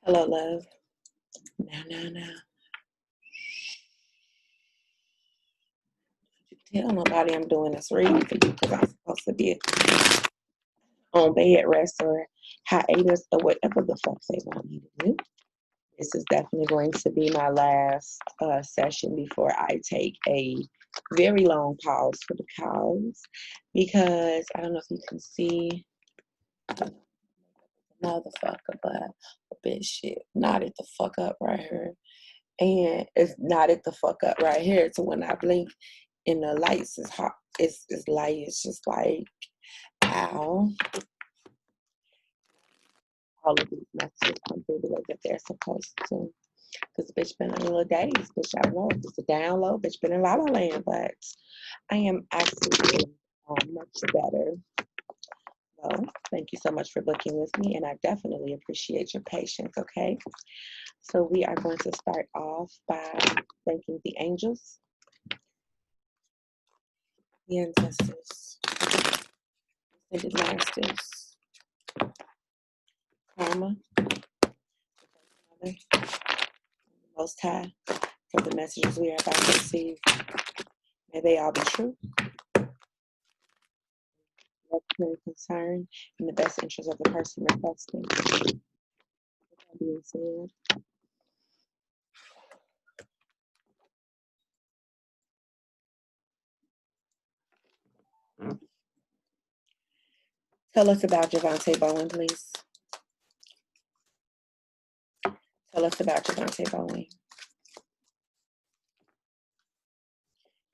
Hello, love. Now. Tell nobody I'm doing this reading for you because I'm supposed to be on bed rest or hiatus or whatever the fuck they want me to do. This is definitely going to be my last session before I take a very long pause for the cows because I don't know if you can see motherfucker, but a bitch shit knotted the fuck up right here. And it's knotted the fuck up right here. So when I blink and the lights is hot, it's light, it's just like, ow. All of these messages come through the way that they're supposed to. Because bitch been in a little days, bitch, I don't know if it's a down low, bitch been in La La Land, but I am absolutely much better. Well, thank you so much for booking with me, and I definitely appreciate your patience, okay? So we are going to start off by thanking the angels, the ancestors, ascended masters, karma, Mother, Most High, for the messages we are about to receive. May they all be true, very concerned, in the best interest of the person requesting. With that being said, tell us about Javante Bowen, please. Tell us about Javante Bowen.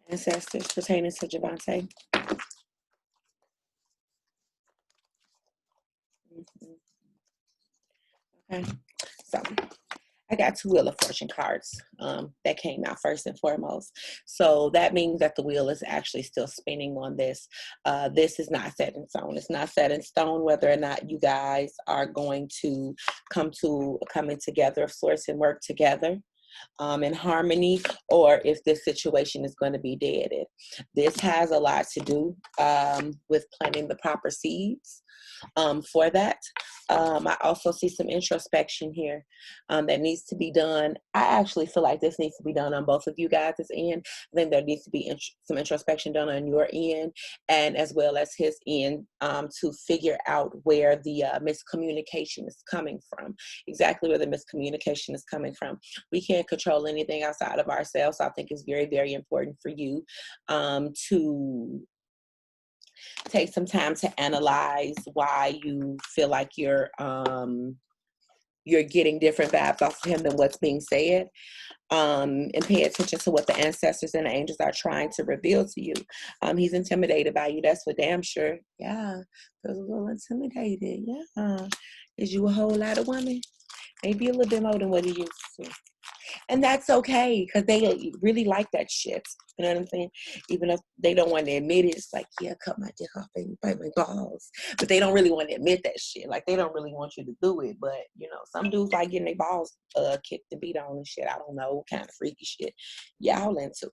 Ancestors pertaining to Javante. Okay, so I got two Wheel of Fortune cards that came out first and foremost. So that means that the wheel is actually still spinning on this. This is not set in stone. It's not set in stone whether or not you guys are going to coming together of sorts and work together in harmony, or if this situation is going to be deaded. This has a lot to do with planting the proper seeds for that. I also see some introspection here that needs to be done. I actually feel like this needs to be done on both of you guys' end. I think there needs to be some introspection done on your end and as well as his end to figure out where the miscommunication is coming from, exactly where the miscommunication is coming from. We can't control anything outside of ourselves. So I think it's very, very important for you to take some time to analyze why you feel like you're getting different vibes off of him than what's being said, and pay attention to what the ancestors and the angels are trying to reveal to you. He's intimidated by you, that's for damn sure. Yeah, feels a little intimidated. Yeah, is you a whole lot of women? Maybe a little bit more than what he used to. And that's okay, because they really like that shit. You know what I'm saying? Even if they don't want to admit it, it's like, yeah, cut my dick off and bite my balls. But they don't really want to admit that shit. Like, they don't really want you to do it. But, you know, some dudes like getting their balls kicked and beat on and shit. I don't know what kind of freaky shit y'all into.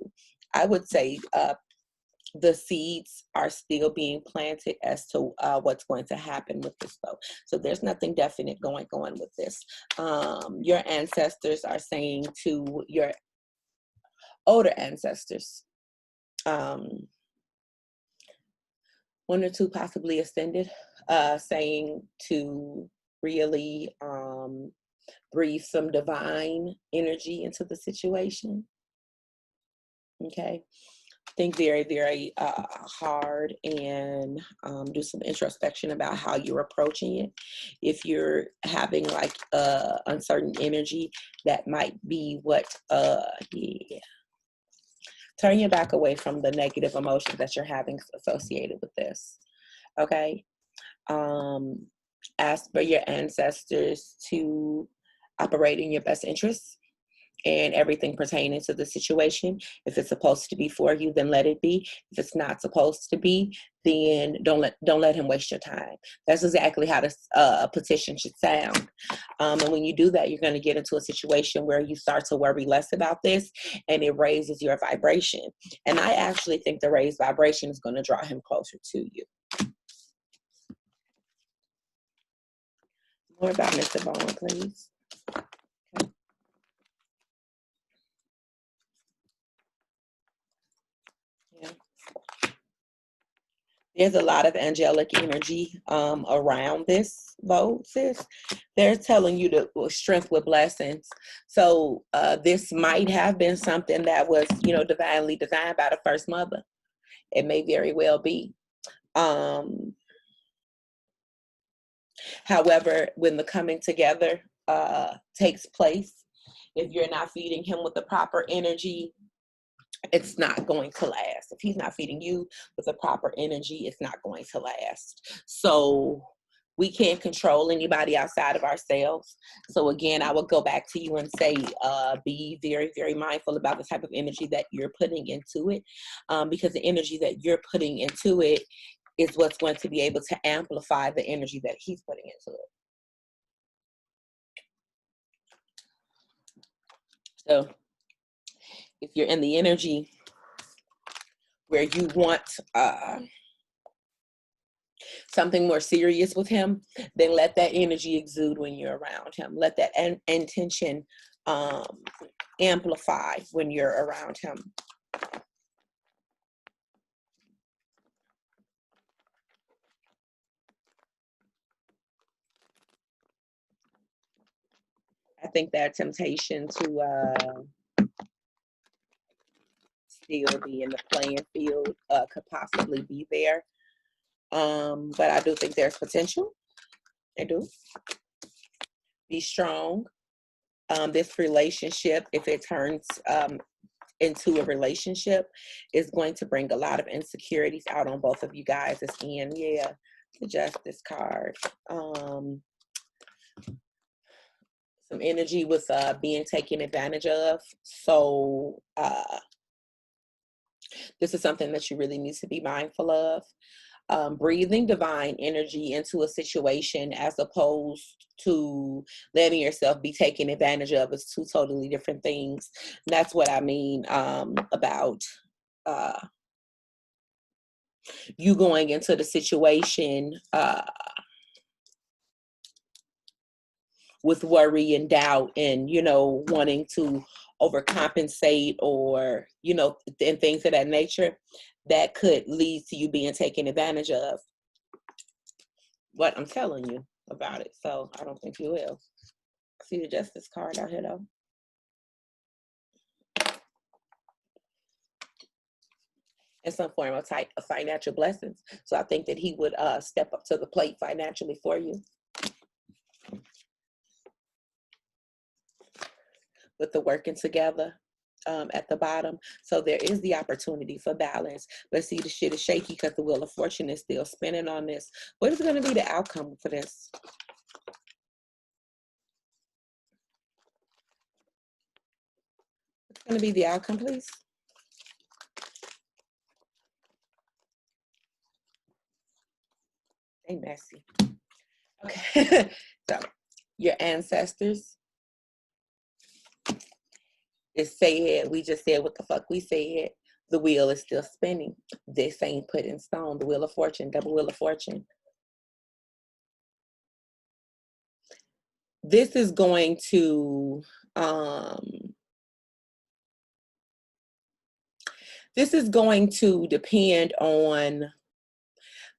I would say the seeds are still being planted as to what's going to happen with this, though. So there's nothing definite going on with this. Your ancestors are saying to your older ancestors, one or two possibly ascended, saying to really breathe some divine energy into the situation. Okay. Think very, very hard and do some introspection about how you're approaching it. If you're having like uncertain energy, that might be what, yeah. Turn your back away from the negative emotions that you're having associated with this, okay? Ask for your ancestors to operate in your best interests and everything pertaining to the situation. If it's supposed to be for you, then let it be. If it's not supposed to be, then don't let him waste your time. That's exactly how this petition should sound. And when you do that, you're going to get into a situation where you start to worry less about this, and it raises your vibration. And I actually think the raised vibration is going to draw him closer to you. More about Mr. Bowen, please. There's a lot of angelic energy around this, though, sis. They're telling you to strength with blessings. So this might have been something that was, divinely designed by the first mother. It may very well be. However, when the coming together takes place, if you're not feeding him with the proper energy, it's not going to last. If he's not feeding you with the proper energy, it's not going to last. So we can't control anybody outside of ourselves. So again, I would go back to you and say, be very, very mindful about the type of energy that you're putting into it, because the energy that you're putting into it is what's going to be able to amplify the energy that he's putting into it. So if you're in the energy where you want something more serious with him, then let that energy exude when you're around him. Let that intention amplify when you're around him. I think that temptation to still be in the playing field could possibly be there. But I do think there's potential. I do. Be strong. This relationship, if it turns into a relationship, is going to bring a lot of insecurities out on both of you guys. It's in, yeah, the Justice card. Some energy with being taken advantage of. So this is something that you really need to be mindful of. Breathing divine energy into a situation as opposed to letting yourself be taken advantage of is two totally different things. And that's what I mean about you going into the situation with worry and doubt and, wanting to overcompensate or, and things of that nature that could lead to you being taken advantage of. What I'm telling you about it. So I don't think you will. See the Justice card out here though. And some form of type of financial blessings. So I think that he would step up to the plate financially for you. With the working together at the bottom. So there is the opportunity for balance. But see, the shit is shaky because the Wheel of Fortune is still spinning on this. What is going to be the outcome for this? What's going to be the outcome, please? They messy. Okay. So your ancestors, it said, we just said what the fuck we said. The wheel is still spinning. This ain't put in stone. The Wheel of Fortune, double Wheel of Fortune. This is going to depend on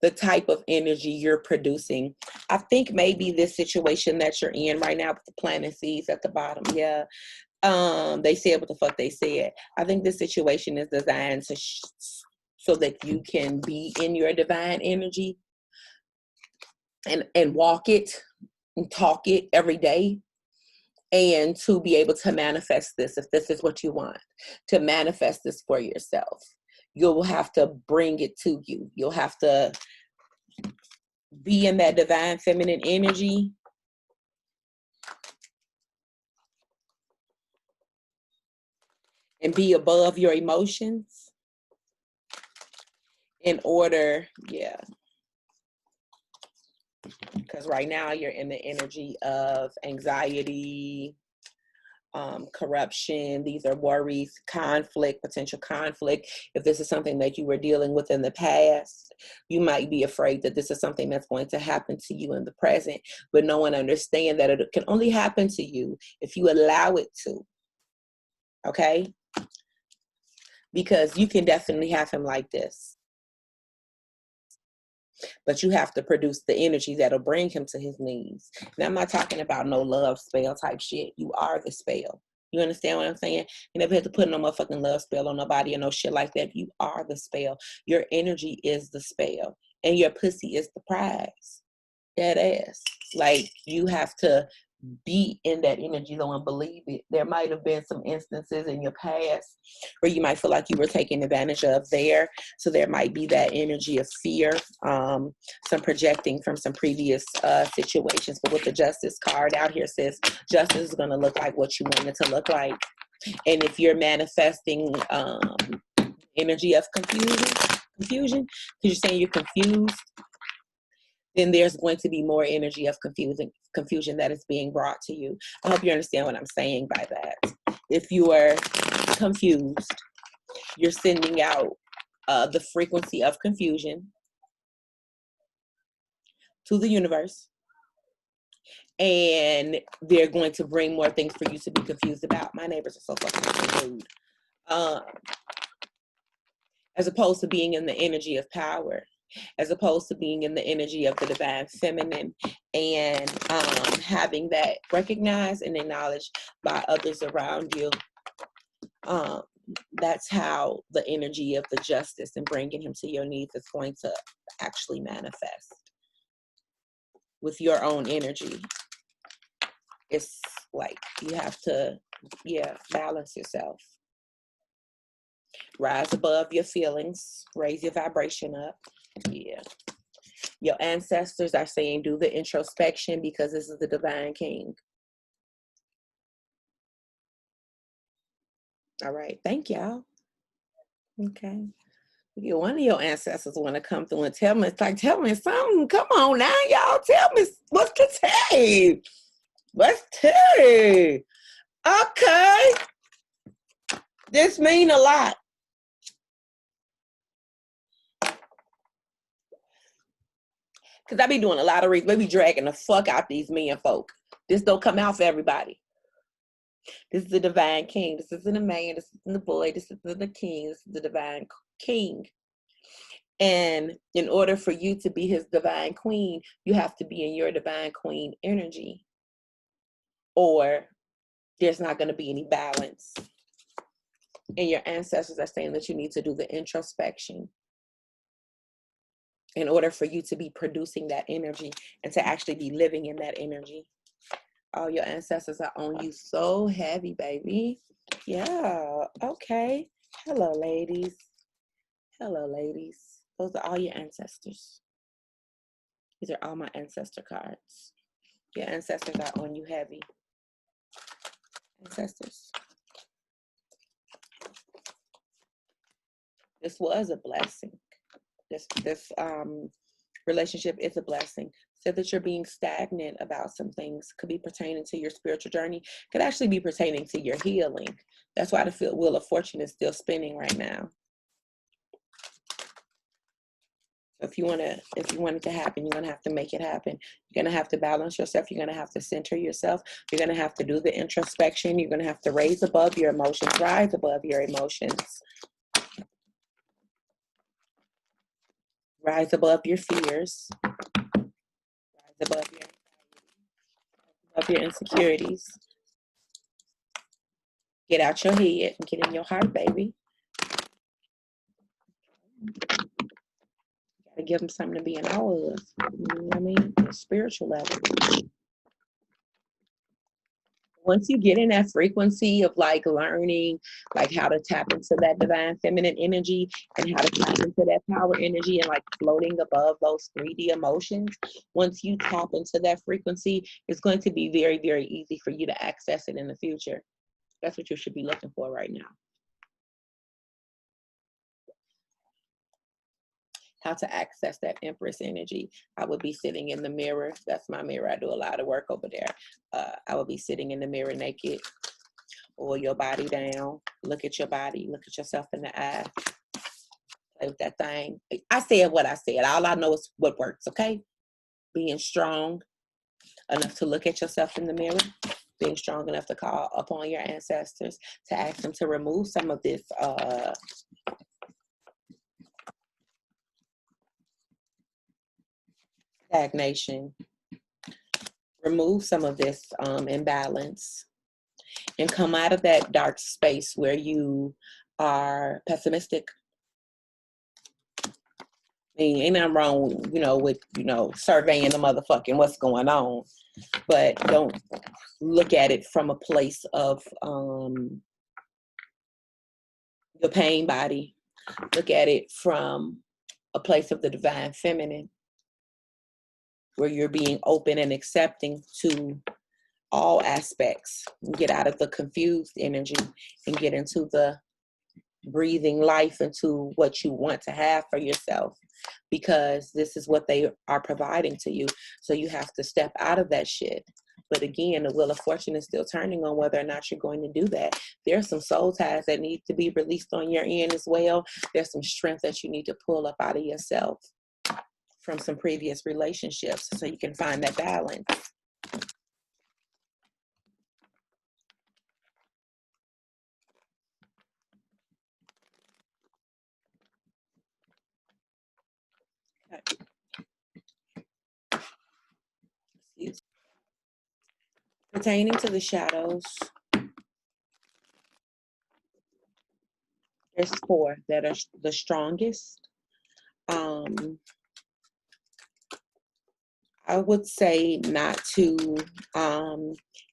the type of energy you're producing. I think maybe this situation that you're in right now with the planting seeds at the bottom, yeah. They said what the fuck they said. I think this situation is designed to so that you can be in your divine energy and walk it and talk it every day, and to be able to manifest this, if this is what you want, to manifest this for yourself. You'll have to bring it to you. You'll have to be in that divine feminine energy and be above your emotions in order, yeah. Because right now you're in the energy of anxiety, corruption. These are worries, conflict, potential conflict. If this is something that you were dealing with in the past, you might be afraid that this is something that's going to happen to you in the present, but no one understands that it can only happen to you if you allow it to. Okay? Because you can definitely have him like this. But you have to produce the energy that'll bring him to his knees. Now, I'm not talking about no love spell type shit. You are the spell. You understand what I'm saying? You never have to put no motherfucking love spell on nobody or no shit like that. You are the spell. Your energy is the spell. And your pussy is the prize. That ass. Like, you have to be in that energy though and believe it. There might have been some instances in your past where you might feel like you were taken advantage of there. So there might be that energy of fear, some projecting from some previous situations. But with the Justice card out here says justice is going to look like what you want it to look like. And if you're manifesting energy of confusion, because you're saying you're confused, then there's going to be more energy of confusion that is being brought to you. I hope you understand what I'm saying by that. If you are confused, you're sending out the frequency of confusion to the universe, and they're going to bring more things for you to be confused about. My neighbors are so fucking rude. As opposed to being in the energy of power, as opposed to being in the energy of the divine feminine, and having that recognized and acknowledged by others around you. That's how the energy of the justice and bringing him to your needs is going to actually manifest with your own energy. It's like you have to, balance yourself. Rise above your feelings, raise your vibration up. Yeah. Your ancestors are saying do the introspection because this is the divine king. All right. Thank y'all. Okay. One of your ancestors want to come through and tell me something. Come on now, y'all. Tell me what's the tea. What's tea? Okay. This mean a lot. Because I be doing a lot of reading. We be dragging the fuck out these men folk. This don't come out for everybody. This is the divine king. This isn't a man. This isn't the boy. This isn't the king. This is the divine king. And in order for you to be his divine queen, you have to be in your divine queen energy. Or there's not going to be any balance. And your ancestors are saying that you need to do the introspection in order for you to be producing that energy and to actually be living in that energy. All your ancestors are on you so heavy, baby. Yeah, okay. Hello, ladies. Hello, ladies. Those are all your ancestors. These are all my ancestor cards. Your ancestors are on you heavy. Ancestors. This was a blessing. This relationship is a blessing. So that you're being stagnant about some things could be pertaining to your spiritual journey, could actually be pertaining to your healing. That's why the Wheel of Fortune is still spinning right now. If you want it to happen, you're going to have to make it happen. You're going to have to balance yourself. You're going to have to center yourself. You're going to have to do the introspection. You're going to have to raise above your emotions, rise above your emotions. Rise above your fears. Rise above your insecurities. Get out your head and get in your heart, baby. You gotta give them something to be in awe of. You know what I mean? The spiritual level. Once you get in that frequency of like learning, like how to tap into that divine feminine energy and how to tap into that power energy and like floating above those 3D emotions, once you tap into that frequency, it's going to be very, very easy for you to access it in the future. That's what you should be looking for right now. How to access that Empress energy. I would be sitting in the mirror. That's my mirror. I do a lot of work over there. I would be sitting in the mirror naked. Oil your body down. Look at your body. Look at yourself in the eye. Play with that thing. I said what I said. All I know is what works, okay? Being strong enough to look at yourself in the mirror. Being strong enough to call upon your ancestors to ask them to remove some of this stagnation. Remove some of this imbalance and come out of that dark space where you are pessimistic. I mean, ain't nothing wrong, with, surveying the motherfucking what's going on, but don't look at it from a place of your pain body. Look at it from a place of the divine feminine, where you're being open and accepting to all aspects. Get out of the confused energy and get into the breathing life into what you want to have for yourself, because this is what they are providing to you. So you have to step out of that shit. But again, the wheel of fortune is still turning on whether or not you're going to do that. There's some soul ties that need to be released on your end as well. There's some strength that you need to pull up out of yourself from some previous relationships so you can find that balance. Pertaining to the shadows, there's 4 that are the strongest. I would say not to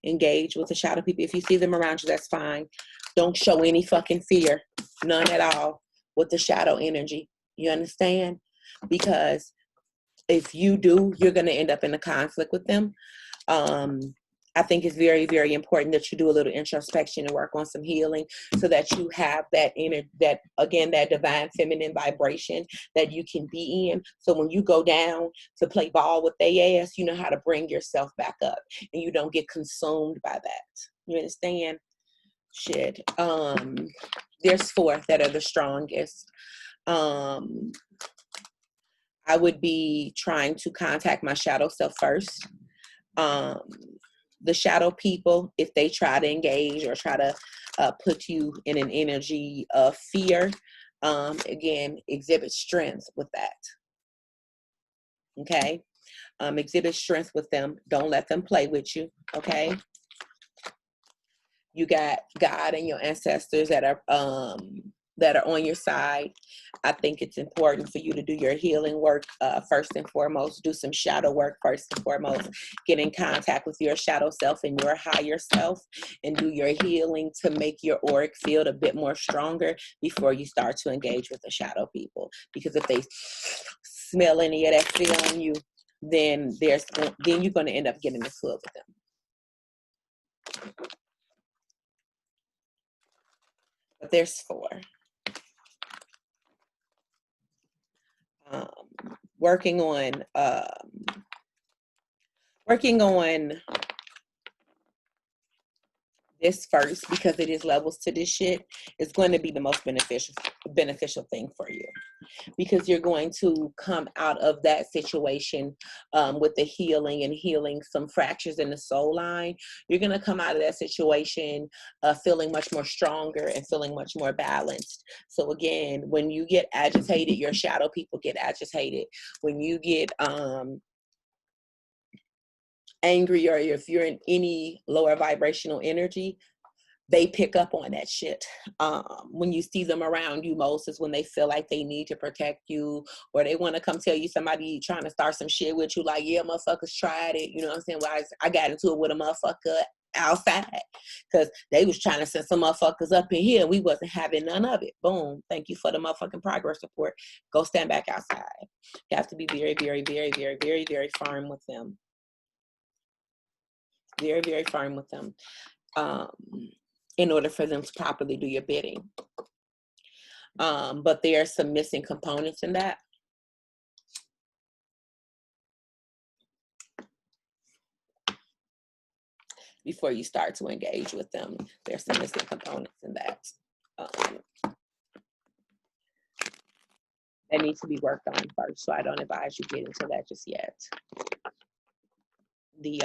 engage with the shadow people. If you see them around you, that's fine. Don't show any fucking fear, none at all, with the shadow energy. You understand? Because if you do, you're going to end up in a conflict with them. I think it's very, very important that you do a little introspection and work on some healing so that you have that that divine feminine vibration that you can be in. So when you go down to play ball with their ass, you know how to bring yourself back up and you don't get consumed by that. You understand? Shit. There's 4 that are the strongest. I would be trying to contact my shadow self first. The shadow people, if they try to engage or try to put you in an energy of fear, again, exhibit strength with that. Okay? Exhibit strength with them. Don't let them play with you. Okay? You got God and your ancestors that are on your side. I think it's important for you to do your healing work first and foremost. Do some shadow work first and foremost. Get in contact with your shadow self and your higher self and do your healing to make your auric field a bit more stronger before you start to engage with the shadow people. Because if they smell any of that fear on you, then you're going to end up getting into it with them. But there's 4. Working on this first, because it is levels to this shit, is going to be the most beneficial thing for you, because you're going to come out of that situation with the healing some fractures in the soul line. You're going to come out of that situation feeling much more stronger and feeling much more balanced. So again, when you get agitated, your shadow people get agitated. When you get angry, or if you're in any lower vibrational energy, they pick up on that shit. When you see them around you most is when they feel like they need to protect you, or they want to come tell you somebody trying to start some shit with you, like, yeah, motherfuckers tried it. You know what I'm saying? Well, I got into it with a motherfucker outside because they was trying to send some motherfuckers up in here. We wasn't having none of it. Boom. Thank you for the motherfucking progress report. Go stand back outside. You have to be very, very, very, very, very, very firm with them. Very, very firm with them in order for them to properly do your bidding. But there are some missing components in that. Before you start to engage with them, there's some missing components in that. That needs to be worked on first, so I don't advise you get into that just yet. The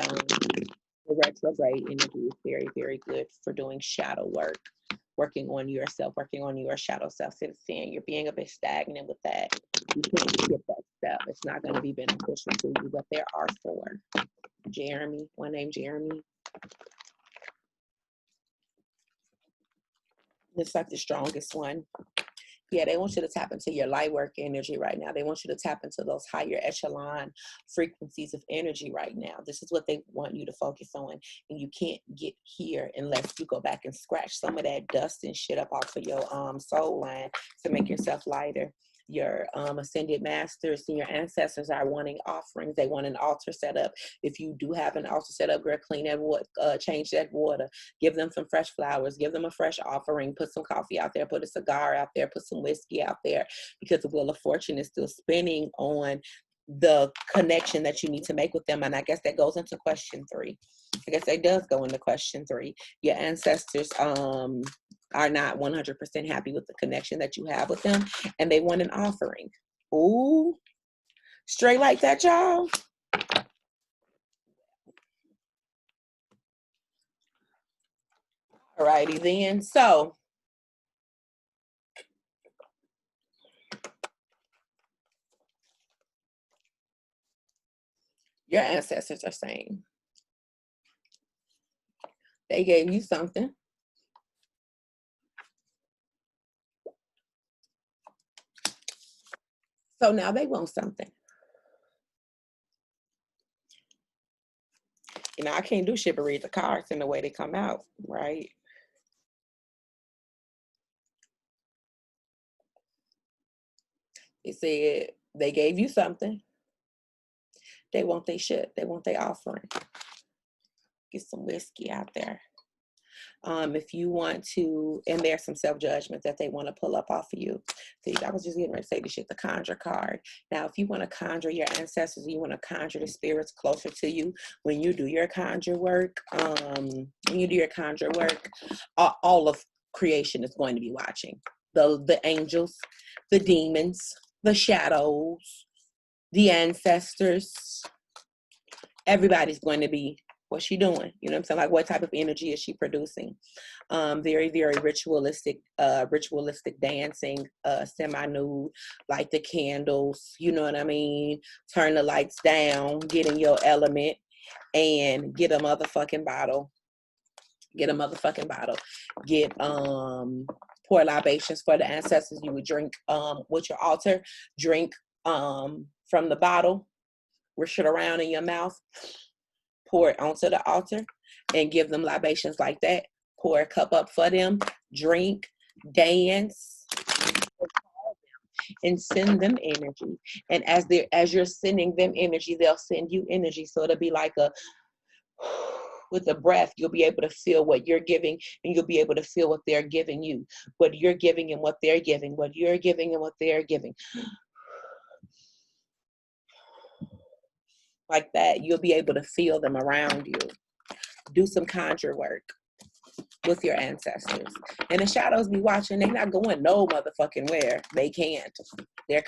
retrograde energy is very, very good for doing shadow work. working on yourself, working on your shadow self. So it's saying you're being a bit stagnant with that. You can't skip that step. It's not going to be beneficial to you, but there are 4. Jeremy, one named Jeremy. It's like the strongest one. Yeah, they want you to tap into your light work energy right now. They want you to tap into those higher echelon frequencies of energy right now. This is what they want you to focus on. And you can't get here unless you go back and scratch some of that dust and shit up off of your soul line to make yourself lighter. Your ascended masters and your ancestors are wanting offerings. They want an altar set up. If you do have an altar set up, girl, clean that water, change that water, give them some fresh flowers, give them a fresh offering, put some coffee out there, put a cigar out there, put some whiskey out there, because the Wheel of Fortune is still spinning on the connection that you need to make with them. And I guess that goes into question 3. I guess that does go into question 3. Your ancestors are not 100% happy with the connection that you have with them, and they want an offering. Ooh, straight like that, y'all. Alrighty then. So your ancestors are saying they gave you something. So now they want something. You know, I can't do shit but read the cards in the way they come out, right? It said they gave you something. They want their shit. They want their offering. Get some whiskey out there. If you want to, and there's some self-judgment that they want to pull up off of you. See, I was just getting ready to say this shit, the conjure card. Now, if you want to conjure your ancestors, you want to conjure the spirits closer to you, when you do your conjure work, all of creation is going to be watching. The angels, the demons, the shadows, the ancestors, everybody's going to be, what's she doing? You know what I'm saying? Like, what type of energy is she producing? Very, very ritualistic dancing, semi-nude, light the candles, you know what I mean? Turn the lights down, get in your element, and get a motherfucking bottle. Get pour libations for the ancestors. You would drink with your altar, drink from the bottle, wish it around in your mouth, pour it onto the altar, and give them libations like that. Pour a cup up for them, drink, dance, and send them energy. And as you're sending them energy, they'll send you energy. So it'll be like a, with the breath, you'll be able to feel what you're giving, and you'll be able to feel what they're giving you, what you're giving and what they're giving, what you're giving and what they're giving. Like that, you'll be able to feel them around you. Do some conjure work with your ancestors. And the shadows be watching. They're not going no motherfucking where. They can't. They're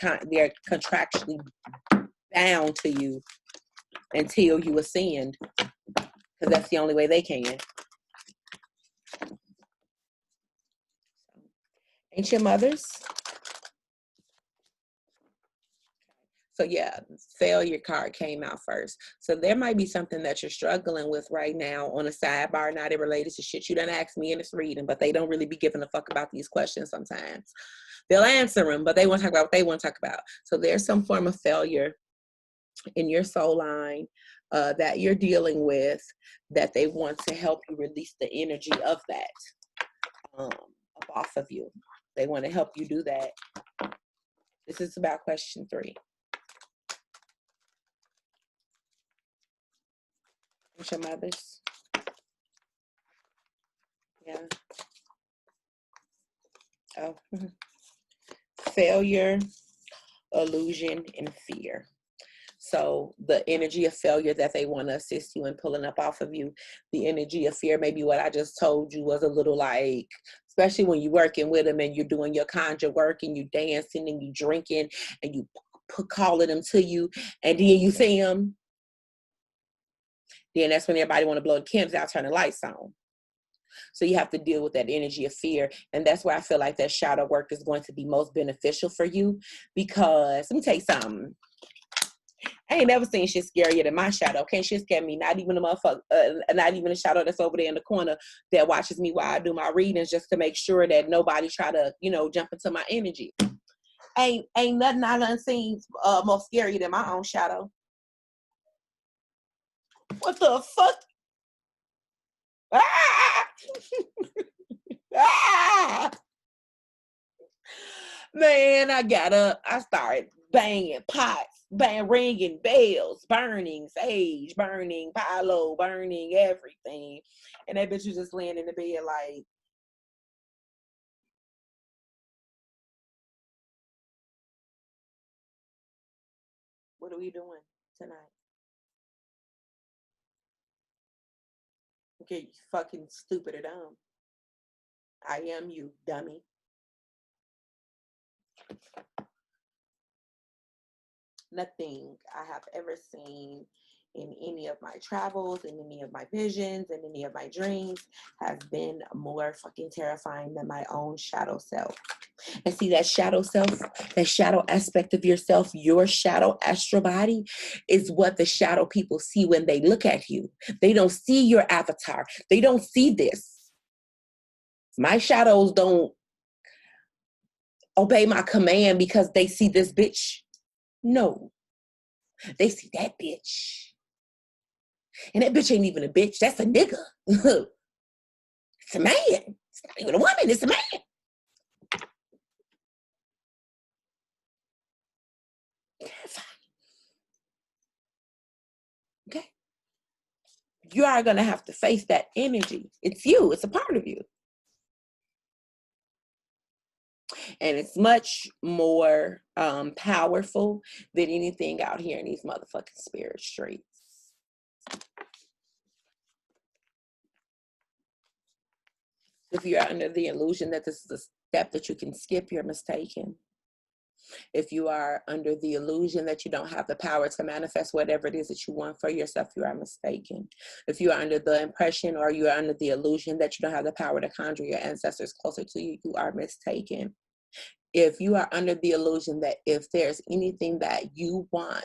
contractually bound to you until you ascend, because that's the only way they can. Ancient mothers. So yeah, failure card came out first. So there might be something that you're struggling with right now on a sidebar, not related to shit you done asked me in this reading, but they don't really be giving a fuck about these questions sometimes. They'll answer them, but they won't talk about what they want to talk about. So there's some form of failure in your soul line that you're dealing with, that they want to help you release the energy of that up off of you. They want to help you do that. This is about question 3. Your mothers. Yeah. Oh. Failure, illusion, and fear. So the energy of failure that they want to assist you in pulling up off of you, the energy of fear, maybe what I just told you was a little like, especially when you're working with them and you're doing your conjure work and you dancing and you drinking and you calling them to you, and then you see them, then that's when everybody want to blow the candles out, turn the lights on. So you have to deal with that energy of fear. And that's where I feel like that shadow work is going to be most beneficial for you. Because let me tell you something. I ain't never seen shit scarier than my shadow. Can't shit scare me. Not even a motherfucker, not even a shadow that's over there in the corner that watches me while I do my readings, just to make sure that nobody try to, jump into my energy. Ain't nothing I done seen more scary than my own shadow. What the fuck? Ah! Ah! Man, I started banging pots, ringing bells, burning sage, burning palo, burning everything. And that bitch was just laying in the bed like, what are we doing tonight? Okay, you fucking stupid or dumb. I am you, dummy. Nothing I have ever seen in any of my travels, in any of my visions, in any of my dreams has been more fucking terrifying than my own shadow self. And see, that shadow self, that shadow aspect of yourself, your shadow astral body is what the shadow people see when they look at you. They don't see your avatar. They don't see this. My shadows don't obey my command because they see this bitch. No, they see that bitch. And that bitch ain't even a bitch. That's a nigga. It's a man. It's not even a woman. It's a man. Okay. You are going to have to face that energy. It's you. It's a part of you. And it's much more powerful than anything out here in these motherfucking spirit streets. If you're under the illusion that this is a step that you can skip, you're mistaken. If you are under the illusion that you don't have the power to manifest whatever it is that you want for yourself, you are mistaken. If you are under the impression or you are under the illusion that you don't have the power to conjure your ancestors closer to you, you are mistaken. If you are under the illusion that if there's anything that you want,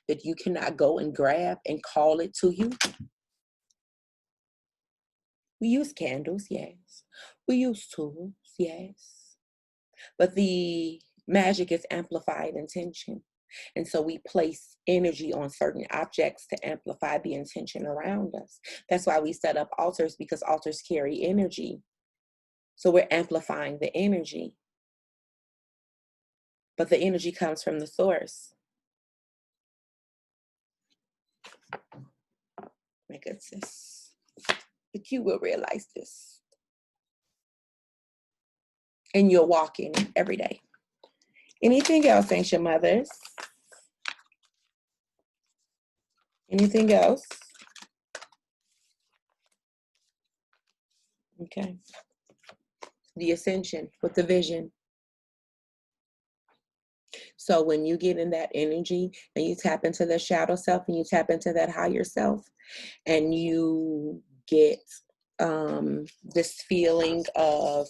that you cannot go and grab and call it to you. We use candles, yes. We use tools, yes. But the magic is amplified intention. And so we place energy on certain objects to amplify the intention around us. That's why we set up altars, because altars carry energy. So we're amplifying the energy. But the energy comes from the source. My goodness. But you will realize this. And you're walking every day. Anything else, ancient mothers? Anything else? Okay. The ascension with the vision. So when you get in that energy and you tap into the shadow self and you tap into that higher self and you get this feeling of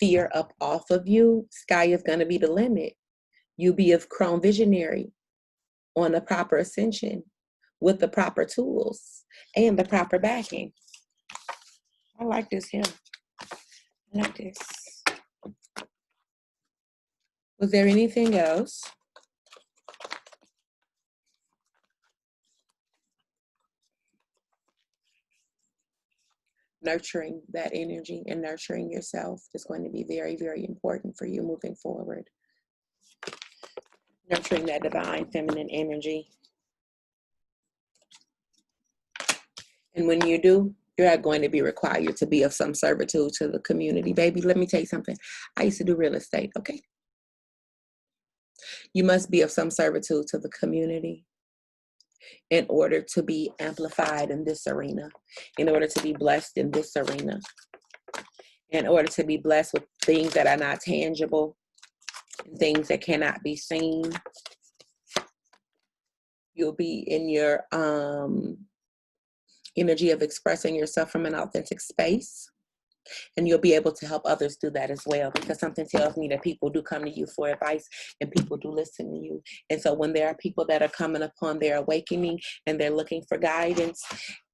fear up off of you, sky is going to be the limit. You be a chrome visionary on the proper ascension with the proper tools and the proper backing. I like this here. I like this. Was there anything else? Nurturing that energy and nurturing yourself is going to be very, very important for you moving forward. Nurturing that divine feminine energy. And when you do, you're going to be required to be of some servitude to the community. Baby, let me tell you something. I used to do real estate, okay? You must be of some servitude to the community in order to be amplified in this arena, in order to be blessed in this arena, in order to be blessed with things that are not tangible, things that cannot be seen. You'll be in your energy of expressing yourself from an authentic space. And you'll be able to help others do that as well, because something tells me that people do come to you for advice and people do listen to you. And so when there are people that are coming upon their awakening and they're looking for guidance,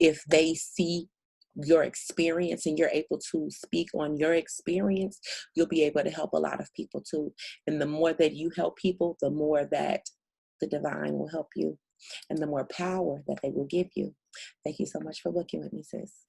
if they see your experience and you're able to speak on your experience, you'll be able to help a lot of people too. And the more that you help people, the more that the divine will help you and the more power that they will give you. Thank you so much for working with me, sis.